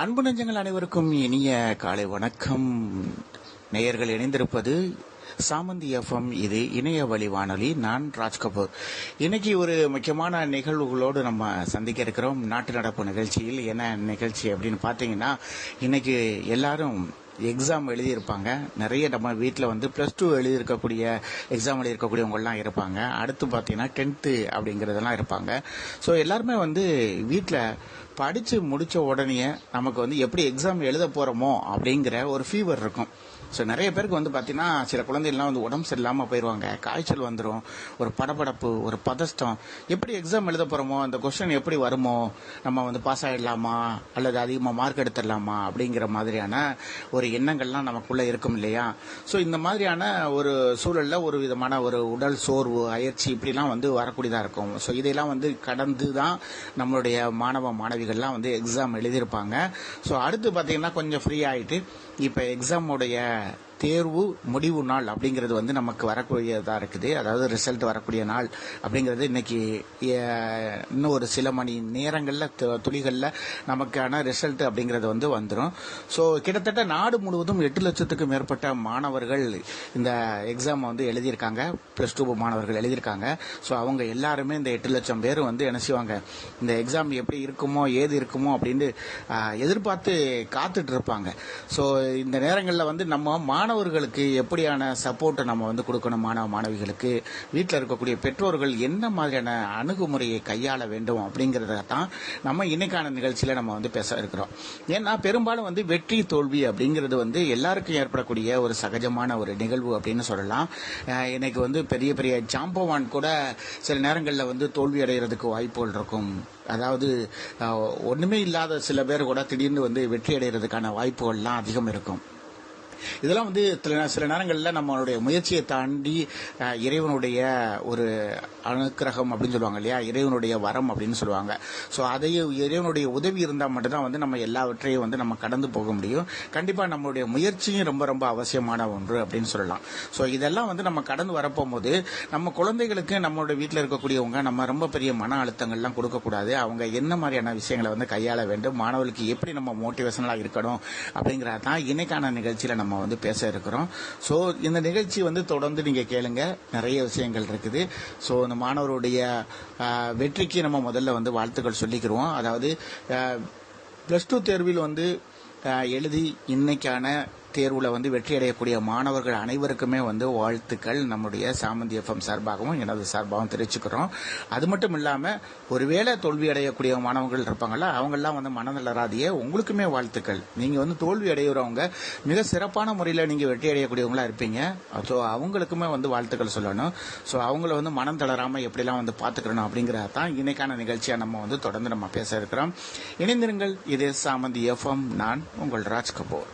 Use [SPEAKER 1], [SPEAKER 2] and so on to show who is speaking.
[SPEAKER 1] அன்பு நெஞ்சங்கள் அனைவருக்கும் இனிய காலை வணக்கம். நேயர்கள் இணைந்திருப்பது சாமந்தி எஃப்எம். இது இணைய வழி வானொலி. நான் ராஜ்கபூர். இன்னைக்கு ஒரு முக்கியமான நிகழ்வுகளோடு நம்ம சந்திக்க இருக்கிறோம். நாட்டு நடப்பு நிகழ்ச்சியில் என்ன நிகழ்ச்சி அப்படின்னு பார்த்தீங்கன்னா, இன்னைக்கு எல்லாரும் எக்ஸாம் எழுதியிருப்பாங்க. நிறைய நம்ம வீட்டில் வந்து +2 எழுதியிருக்கக்கூடிய எக்ஸாம் எழுதியிருக்கக்கூடியவங்கலாம் இருப்பாங்க. அடுத்து பார்த்தீங்கன்னா 10th அப்படிங்கிறதெல்லாம் இருப்பாங்க. ஸோ எல்லாருமே வந்து வீட்டில் படித்து முடித்த உடனே நமக்கு வந்து எப்படி எக்ஸாம் எழுத போகிறோமோ அப்படிங்கிற ஒரு ஃபீவர் இருக்கும். ஸோ நிறைய பேருக்கு வந்து பார்த்தீங்கன்னா, சில குழந்தைகள்லாம் வந்து உடம்பு சரியில்லாமல் போயிடுவாங்க. காய்ச்சல் வந்துடும், ஒரு படபடப்பு, ஒரு பதஷ்டம். எப்படி எக்ஸாம் எழுத போகிறோமோ, அந்த கொஸ்டின் எப்படி வருமோ, நம்ம வந்து பாஸ் ஆகிடலாமா அல்லது அதிகமாக மார்க் எடுத்துடலாமா அப்படிங்கிற மாதிரியான ஒரு எண்ணங்கள்லாம் நமக்குள்ளே இருக்கும் இல்லையா? ஸோ இந்த மாதிரியான ஒரு சூழலில் ஒரு விதமான ஒரு உடல் சோர்வு, அயற்சி இப்படிலாம் வந்து வரக்கூடியதாக இருக்கும். ஸோ இதையெல்லாம் வந்து கடந்து தான் நம்மளுடைய மாணவ மாணவிகள்லாம் வந்து எக்ஸாம் எழுதியிருப்பாங்க. ஸோ அடுத்து பார்த்தீங்கன்னா கொஞ்சம் ஃப்ரீ ஆகிட்டு இப்போ எக்ஸாமுடைய தேர்வு முடிவு நாள் அப்படிங்கிறது வந்து நமக்கு வரக்கூடியதாக இருக்குது. அதாவது ரிசல்ட் வரக்கூடிய நாள் அப்படிங்கிறது இன்னைக்கு இன்னும் ஒரு சில மணி நேரங்களில் துளிகளில் நமக்கான ரிசல்ட் அப்படிங்கிறது வந்து வந்துடும். ஸோ கிட்டத்தட்ட நாடு முழுவதும் 8 லட்சத்துக்கு மேற்பட்ட மாணவர்கள் இந்த எக்ஸாம் வந்து எழுதியிருக்காங்க. +2 மாணவர்கள் எழுதியிருக்காங்க. ஸோ அவங்க எல்லாருமே இந்த 8 லட்சம் பேர் வந்து என்ன செய்வாங்க, இந்த எக்ஸாம் எப்படி இருக்குமோ ஏது இருக்குமோ அப்படின்னு எதிர்பார்த்து காத்துட்டு இருப்பாங்க. ஸோ இந்த நேரங்களில் வந்து நம்ம மாணவர்களுக்கு எப்படியான சப்போர்ட்டை நம்ம வந்து கொடுக்கணும், மாணவ மாணவிகளுக்கு வீட்டில் இருக்கக்கூடிய பெற்றோர்கள் என்ன மாதிரியான அணுகுமுறையை கையாள வேண்டும் அப்படிங்கிறத தான் நம்ம இன்னைக்கான நிகழ்ச்சியில் நம்ம வந்து பேச இருக்கிறோம். ஏன்னா பெரும்பாலும் வந்து வெற்றி தோல்வி அப்படிங்கிறது வந்து எல்லாருக்கும் ஏற்படக்கூடிய ஒரு சகஜமான ஒரு நிகழ்வு அப்படின்னு சொல்லலாம். இன்னைக்கு வந்து பெரிய பெரிய ஜாம்பவான் கூட சில நேரங்களில் வந்து தோல்வி அடைகிறதுக்கு வாய்ப்புகள் இருக்கும். அதாவது ஒன்றுமே இல்லாத சில பேர் கூட திடீர்னு வந்து வெற்றி அடைகிறதுக்கான வாய்ப்புகள்லாம் அதிகம் இருக்கும். இதெல்லாம் வந்து சில நேரங்களில் நம்மளுடைய முயற்சியை தாண்டி இறைவனுடைய ஒரு அனுக்கிரகம் அப்படின்னு சொல்லுவாங்க இல்லையா, இறைவனுடைய வரம் அப்படின்னு சொல்லுவாங்க. ஸோ அதையும் இறைவனுடைய உதவி இருந்தால் மட்டும்தான் வந்து நம்ம எல்லாவற்றையும் வந்து நம்ம கடந்து போக முடியும். கண்டிப்பாக நம்மளுடைய முயற்சியும் ரொம்ப ரொம்ப அவசியமான ஒன்று அப்படின்னு சொல்லலாம். ஸோ இதெல்லாம் வந்து நம்ம கடந்து வரப்போகும்போது நம்ம குழந்தைகளுக்கு நம்மளுடைய வீட்டில் இருக்கக்கூடியவங்க நம்ம ரொம்ப பெரிய மன அழுத்தங்கள்லாம் கொடுக்கக்கூடாது. அவங்க என்ன மாதிரியான விஷயங்களை வந்து கையாள வேண்டும், மாணவர்களுக்கு எப்படி நம்ம மோட்டிவேஷனலாக இருக்கணும் அப்படிங்கிறத தான் இன்னைக்கான நிகழ்ச்சியில் நம்ம வந்து பேச இருக்கிறோம். ஸோ இந்த நிகழ்ச்சி வந்து தொடர்ந்து நீங்க கேளுங்க, நிறைய விஷயங்கள் இருக்குது. ஸோ இந்த மாணவருடைய வெற்றிக்கு நம்ம முதல்ல வந்து வாழ்த்துக்கள் சொல்லிக்கிறோம். அதாவது +2 தேர்வில் வந்து எழுதி இன்னைக்கான தேர்வில் வந்து வெற்றி அடையக்கூடிய மாணவர்கள் அனைவருக்குமே வந்து வாழ்த்துக்கள் நம்முடைய சாமந்தி எஃப்எம் சார்பாகவும் எனது சார்பாகவும் தெரிவிச்சுக்கிறோம். அது மட்டும் இல்லாமல் ஒருவேளை தோல்வி அடையக்கூடிய மாணவர்கள் இருப்பாங்கள்ல, அவங்கெல்லாம் வந்து மனநலராதியே உங்களுக்குமே வாழ்த்துக்கள். நீங்கள் வந்து தோல்வி அடைகிறவங்க மிக சிறப்பான முறையில் நீங்கள் வெற்றி அடையக்கூடியவங்களா இருப்பீங்க. ஸோ அவங்களுக்குமே வந்து வாழ்த்துக்கள் சொல்லணும். ஸோ அவங்கள வந்து மனம் தளராமல் எப்படிலாம் வந்து பார்த்துக்கணும் அப்படிங்கிறத தான் இன்னைக்கான நிகழ்ச்சியாக நம்ம வந்து தொடர்ந்து நம்ம பேச இருக்கிறோம். இணைந்திருங்கள். இது சாமந்தி எஃப்எம். நான் உங்கள் ராஜ்கபூர்.